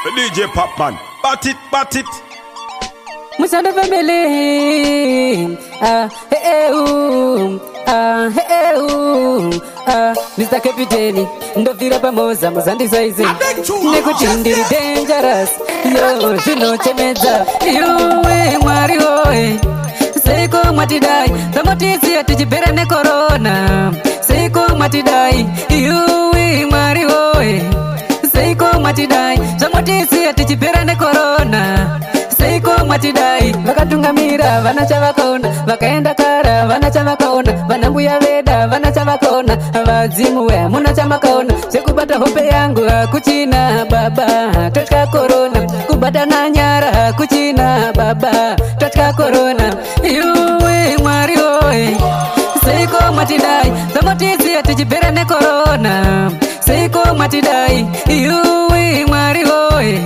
The DJ Popman, bat it. Mushanda family, Mr. Captain, ndovira pamoza muzandisaize nekuti ndiri dangerous, yo zvinochemedza iwe mwari woye. Seiko mwatidai pamotisi atijibera nekorona, seiko mwatidai iwe mwari woye. Seiko mwatidai pamotisi atijibera nekorona, seiko mwatidai vakatungamira vana chavakaona, vakaenda kara vana chavakaona, vana mbuya veda vana chavakaona, vadzimu we muna chamakaona. Sekubata hope yangu hakuchina baba, totka korona, kubata na nyara hakuchina baba, totka korona. Iwe mwari woye, seiko mwatidai pamotisi atijibera nekorona, seiko mwatidai iwe mwari woye.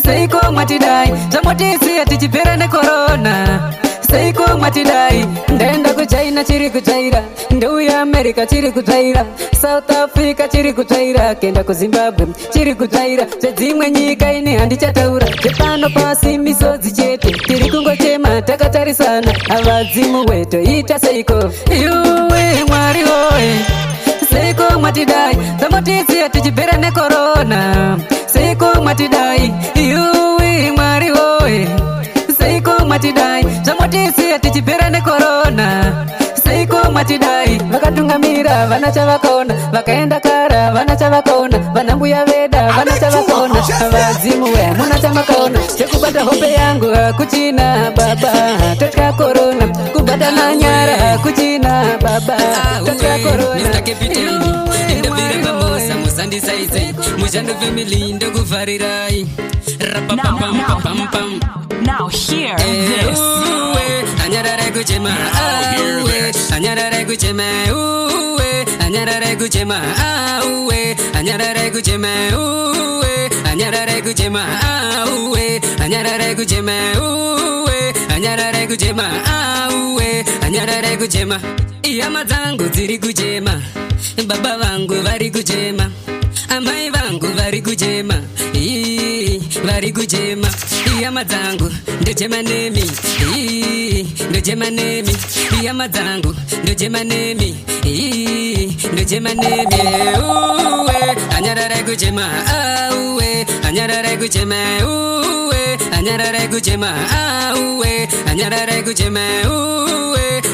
Seiko mwatidai chamotisi atijibera nekorona, seiko mwatidai ndaenda kuchaina chiri kuchaira, ndouya America chiri kuchaira, South Africa chiri kuchaira, kenda kuZimbabwe chiri kuchaira, zvedzimwe nyika ine handichataura, zvepano pasi misodzi chete tiri kungochema takatarisana, avadzimu weto ita seiko iwe mwari woye. Seiko mwatidai chamotisi atijibera nekorona, seiko mwatidai iwe mwari woye. Seiko mwatidai chamotisi atijibera nekorona, seiko mwatidai vakatungamira vana chavakaona, vakaenda kara vana chavakaona, vana mbuya veda vana chavakaona, vadzimu we muna chamakaona. Sekubata hope yangu hakuchina baba, totka korona, kubata na nyara hakuchina baba, totka korona. Saize Mushanda family ndokuvharirai Now hear this. Anyarare kuchema anyarare kuchema anyarare kuchema anyarare kuchema anyarare kuchema anyarare kuchema anyarare kuchema anyarare kuchema iyama dzangu dziri kuchema, baba vangu vari kuchema, amai vangu vari kuchema, vari kuchema. Iyama dzangu ndochema nemi, ndochema nemi. Iyama dzangu ndochema nemi, ndochema nemi. Anyarare kuchema, anyarare kuchema, anyarare kuchema, anyarare kuchema,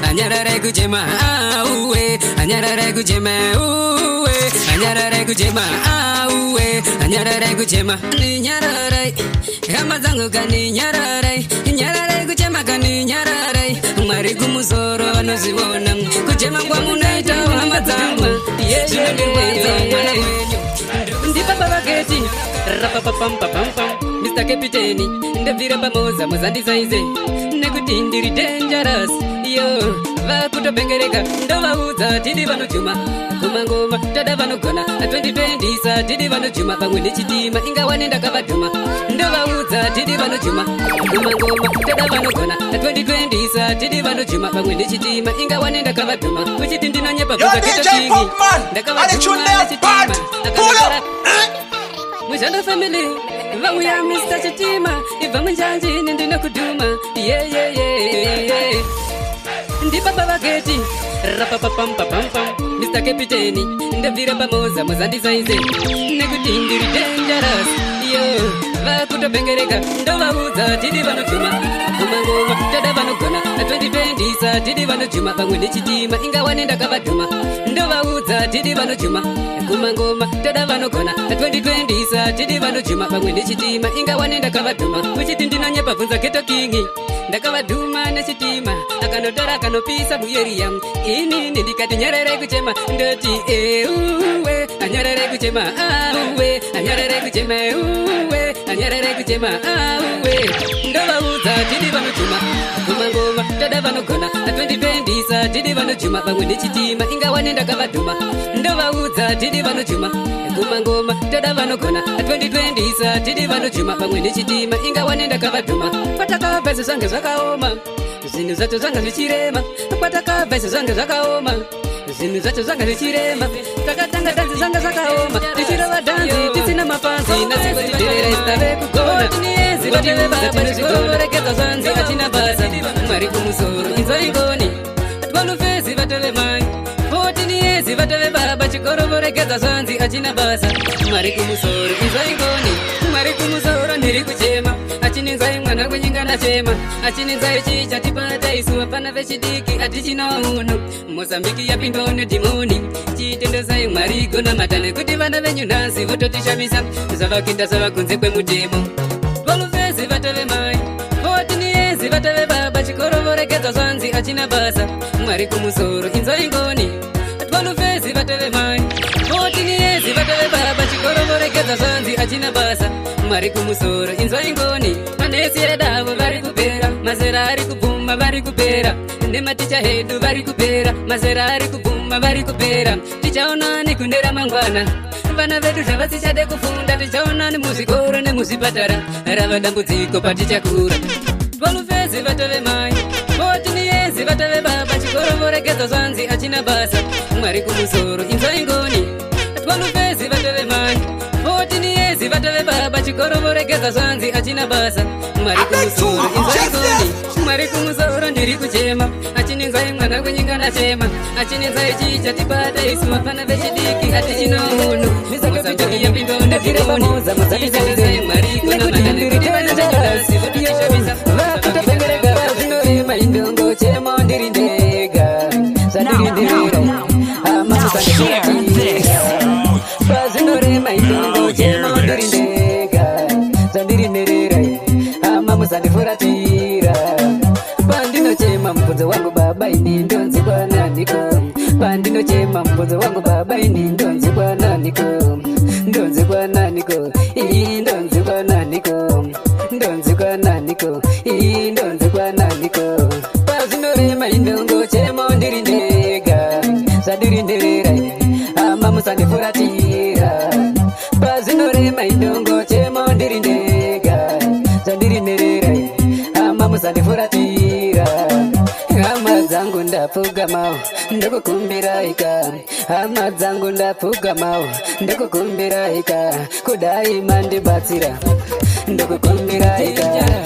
anyarare kuchema, anyarare kuchema, anyarare kuchema, anyarare kuchema, nyarare kama zangu kani nyarare, nyarare kuchema kani nyarare. Mwari kumusoro vanozivona kuchema kwangu naita hama dzangu, ndipa baba geti rapapapam Mr. Captain ndabvira pamoza muzandisaize nekuti ndiri dangerous, yo vakutopengereka ndovaudza tidi vanojuma kumangoma tada vanogona 2020 sa tidi vanojuma pamwe nechitima ingawane ndakavadhuma, ndovaudza tidi vanojuma kumangoma tada vanogona 2020 sa tidi vanojuma pamwe nechitima ingawane ndakavadhuma, uchiti ndinonyepa bvuka ketokingi ndakavadhuma nechitima akagara Mushanda family vauya Mr. Chitima ibva munjanji nendinokudhuma ndibaba vageti rapapapam Mr. Captain ndabvira pamoza muzandisaize nekuti ndiri dangerous, yo vakutopengereka ndovaudza tidi vanojuma kumangoma tada vanogona 2020 sa tidi vanojuma pamwe nechitima ingawane ndakavadhuma, ndovaudza tidi vanojuma kumangoma tada vanogona 2020 sa tidi vanojuma pamwe nechitima ingawane ndakavadhuma, uchiti ndinonyepa bvunza ketokingi ndakavadhuma nechitima akanotora akanopisa muyeriya inini ndikati nyarare kuchema ndoti uwe anyarare kuchema anyarare kuchema anyarare kuchema ndovaudza tidi vanojuma kumangoma tada vanogona 2020 sa tidi vanojuma pamwe nechitima ingawane ndakavadhuma, ndovaudza tidi vanojuma kumangoma tada vanogona 2020 sa tidi vanojuma pamwe nechitima ingawane ndakavadhuma. Patakabva zvange zvakaoma, zvinhu zvacho zvanga zvichirema, patakabva zvange zvakaoma, zvinhu zvacho zvanga zvichirema, takatanga dhanzi zvanga zvakaoma, tichirova dhanzi tisina mapanzi, nasiku tiderera isitave vateve baba chikororekeza zvanzi achina basa mwari kumusoro inzoingoni 12 fezi vateve mai 14 years vateve baba chikororekeza zvanzi achina basa mwari kumusoro inzoingoni mwari kumusoro ndiri kuchema achininzai mwana kunyinga ndachema achininzai chicha tipata isuwa pana vechidiki atichina uno Mozambiki yapindwa nedhimoni chitendezai mwari gona matane kuti vana venyu nhasi vototishamisa zvavakuita zvavakunze kwemutemo 12 fezi vateve mai 14 years vateve baba chikororekeza zvanzi achina basa mwari kumusoro inzoingoni 12 fezi vateve mai 14 years vateve baba chikororekeza zvanzi achina basa mwari kumusoro inzoingoni manesi edavo vari kupera mazera ari kubvuma vari kupera nematicha hedu vari kupera mazera ari kubvuma vari kupera tichaonani kune ramangwana vana vedu zvavasichade kufunda tichaonani muzvikoro nemuzvipatara rava dambudziko patichakura 12 fezi vateve mai 14 years vateve baba chikororekeza zvanzi achina basa mwari kumusoro inzoingoni 12 fezi vateve mai 14 years vateve baba chikororekeza zvanzi achina basa mwari kumusoro inzoingoni mwari kumusoro ndiri kuchema achininzai mwana kunyinga ndachema achininzai chicha tipata isuwa pana vechidiki atichina uno Mozambiki yapindwa nedhimoni chitendezai mwari gona matane kuti vana venyu vototishamisa vakutopengereka zvinorema indongo chema ndiri ndega zvandirindirira pazvinorema indongo chema ndiri ndega zvandirindirira ama musandifuratira pandinochema mubvunzo wangu baba ini ndonzi kwananiko pandinochema mubvunzo wangu baba ini ndonzi kwananiko ndonzi kwananiko ii ndonzi kwananiko ndonzi kwananiko ii ndonzi kwananiko pazvinorema indongo chema ndiri ndega zvandirindirira ama musandifuratira pazvinorema indongo chema ndiri ndega zvandirindirira ama musandifuratira hama dzangu ndapfugamawo ndikukumbiraika hama dzangu ndapfugamawo ndikukumbiraika kudai mandibatsira ndikukumbiraika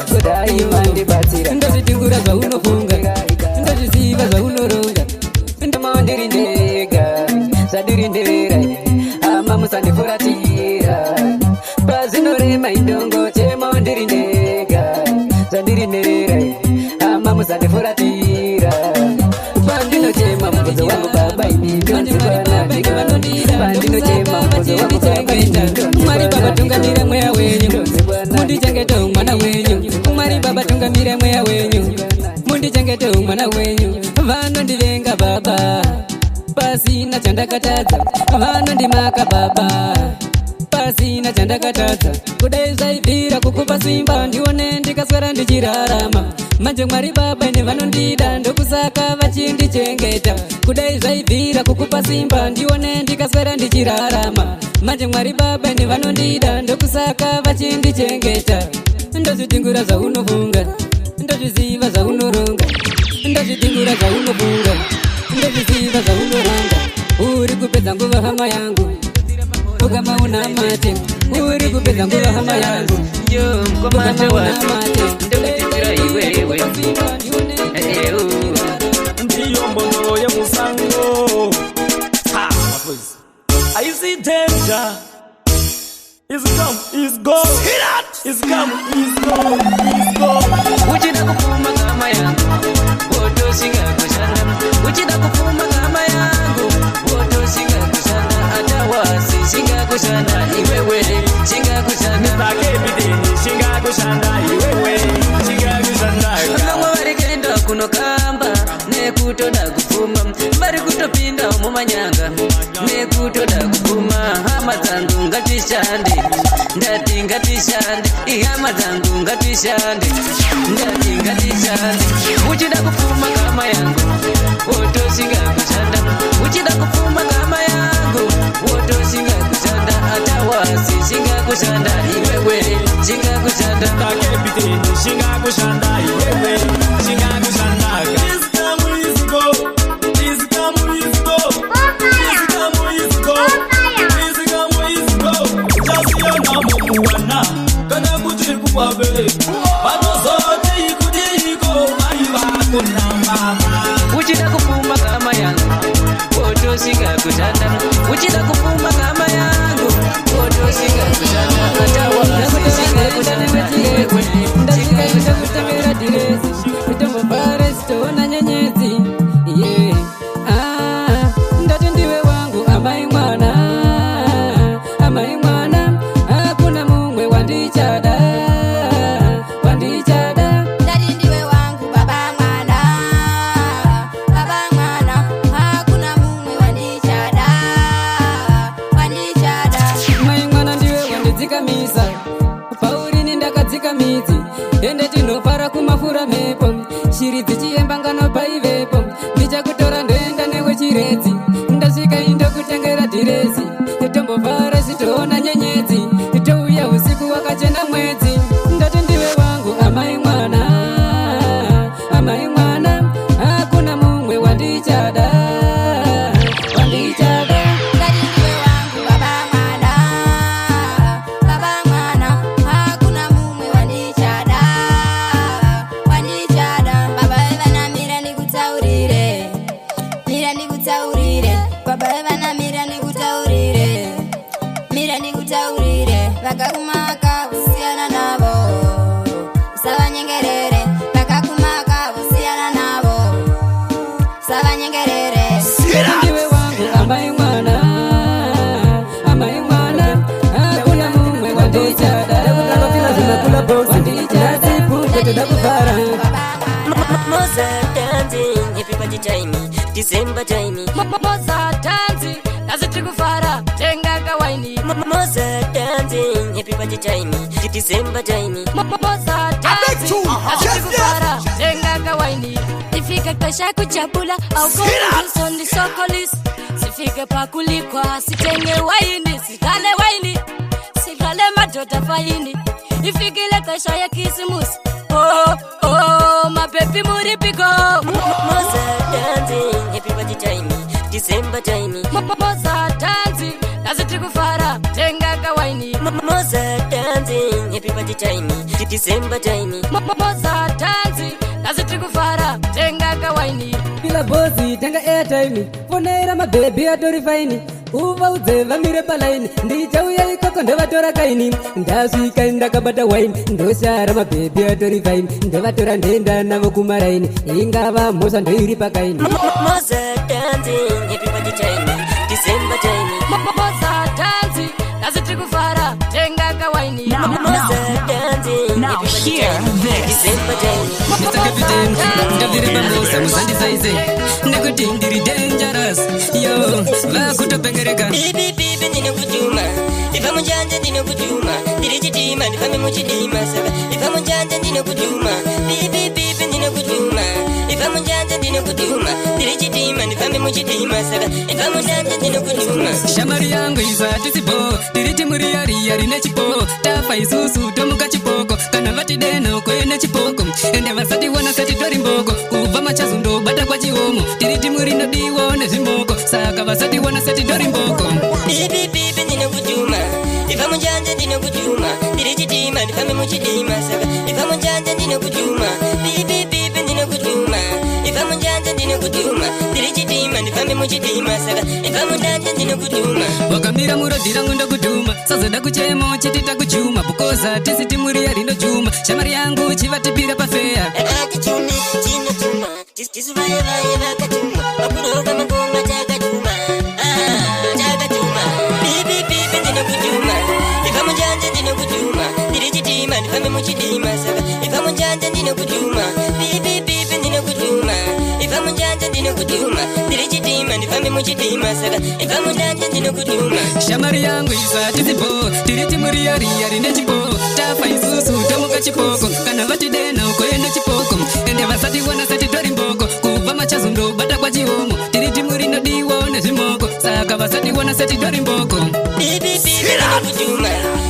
kudai mandibatsira ndozvitingura zvaunofunga ndozviziva zvaunoronga ndoma ndiri ndega zvadirindirira ama musandifuratira pazvinorema indongo chema ndiri ndega zvandirindirira ama musandifuratira pandinochema mubvunzo wangu baba ini ndonzi kwananiko pandinochema mubvunzo wangu baba ini mwari baba tungamire mweya wenyu mundichengete mwana wenyu mwari baba tungamire mweya wenyu mundichengete mwana wenyu vanondivenga baba pasina chandakatadza vanondimaka baba pasina chandakatadza kudai zvaibvira kukupa simba ndione ndikaswera ndichirarama manje mwari baba ine vanondida ndokusaka vachindichengeta kudai zvaibvira kukupa simba ndione ndikaswera ndichirarama manje mwari baba ine vanondida ndokusaka vachindichengeta ndozvitingura zvaunofunga ndozviziva zvaunoronga ndozvitingura zvaunofunga ndozviziva zvaunoronga uri kupedza nguva hama yangu ukama una mate uri kupedza nguva hama yangu mkomanda watu ndekutikira iwewe ndiyo mbondoro yemusango I see danger is come is go is come is go is go uchida kufuma kama yangu woto singa kushana uchida kufuma kama yangu woto singa kushana hata wasi singa kushana iwewe singa kushana takebideni singa kushana iwewe singa kushana kama warikenda kunokamba nekutoda kufuma bari kutopinda mumanyanga nekutoda kufuma hama dzangu ngatishande ndati ngatishande ihama dzangu ngatishande ndati ngatishande uchida kufuma kama yangu woto singa kushanda uchida kufuma kama yangu woto singa kushanda hata wasi singa kushanda iwewe singa kushanda takebideni singa kushanda iwewe singa kushanda Kana kuti kubabe ndakadzikamisa paurini ndakadzika midzi ende tinofara kumafura mhepo shiri dzichiemba nganopa ivepo ndichakutora ndoenda newe chiredzi ndasvika indokutengera dhirezi tombovhara sitoona nyenyedzi touya usiku wakachena mwedzi ndati ndiwe wangu amai mwana hakuna mumwe wandichada vakakumaka kusiyana navo savanyengerere vakakumaka kusiyana navo savanyengerere ndiwe wangu amai mwana hakuna mumwe wandichada zinakula bosi nasipuke todakuvara Moza dancing, everybody tiny, December tiny. Moza dancing, nazitikufara tenga kawaini. Moza dancing, everybody tiny, December tiny. Moza dancing, nazitikufara tenga kawaini. Ifike kesha kuchapula au kondi sokolis. Sifike pakulikwa sitenge waini, sikale waini, sikale madota faini. Ifikile kesha ya kisimusi. Oh, my baby muripiko. Moza dancing, everybody tiny, December tiny. Moza dancing, nazitikufara tenga kawaini. Moza dancing, everybody tiny, December tiny. Moza dancing, nazitikufara tenga kawaini. Pila bosi tenga airtime, fonera mabebi atori faini. Uva udzeva mire palaini, ndichauya ikoko ndovatora kaini. Ndasvika ndakabata wine, ndoshara mabebi atori faini. Ndovatora ndenda navo kumaraini, ingava mhosva ndoiri pakaini. Moza dancing, everybody tiny, December tiny. Moza dancing, nazitikufara tenga kawaini. Moza dancing, Now hear this. December tiny. Mr. Captain, ndavire pamosa muzandisaize nekuti ndiri dangerous yo vakutopengereka Bibi ndinokutuma ifa munjanja ndinokutuma ndiri chitima ndifambe muchidima saka ifa munjanja ndinokutuma bibi ndinokutuma ifa munjanja ndinokutuma ndiri chitima ndifambe muchidima saka ifa munjanja ndinokutuma shamari yangu isati sipo ndiri timuriyariyari nechipo tafa isusu tomuka chipoko kana vati deno kwene chipoko ende vasati wana sati tori mboko kubva machazundo bata kwa chiomo tiri timurinodiwo nezvimoko saka vasati wana sati tori mboko bibi ndinokutuma ifa munjanja ndinokutuma ndiri chitima ndifambe muchidima saka ifa munjanja ndinokutuma bibi ndinokutuma ifa munjanja ndinokutuma ndiri chitima ndifambe muchidima saka ifa munjanja ndinokutuma wakamira murodhi rangu ndokutuma sazoda kuchemo chitita kuchuma bukoza tisi timuriya rinojuma shamari yangu chivatipira pafeya akachumi chinotuma tisuvayevaye vakatuma vakuroka magomba chakatuma chakatuma bibi ndinokutuma ifa munjanja ndinokutuma ndiri chitima ndifambe muchidima saka ifa munjanja ndinokutuma bibi ndinokutuma ifa munjanja ndinokutuma ndiri chitima ndifambe muchidima saka ifa munjanja ndinokutuma shamari yangu isati sipo tiri timuriyariyari nechipo tafa isusu tomuka chipoko kana vati deno kwene chipoko ende vasati wana sati tori mboko kubva machazundo bata kwa chiomo tiri timurinodiwo nezvimoko saka vasati wana sati tori mboko bibi ndinokutuma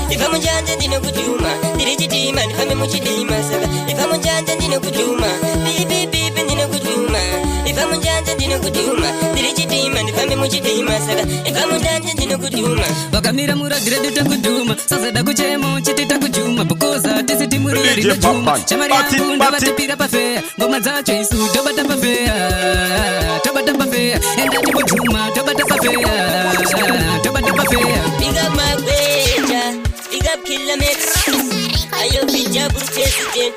ifa munjanja ndinokutuma ndiri chitima ndifambe muchidima saka ifa munjanja ndinokutuma bibi ndinokutuma ifa munjanja ndinokutuma ndiri chitima ndifambe muchidima saka ifa munjanja ndinokutuma vakamira muradhiredu takudhuma sazoda kuchemo chitita kuchuma bukoza tisi timuriyari nojuma shamari yangu ndavatipira pafeya ngoma dzacho isu tobata pafeya enda tipodhuma tobata pafeya big up my beja big up killer mix ayo bija president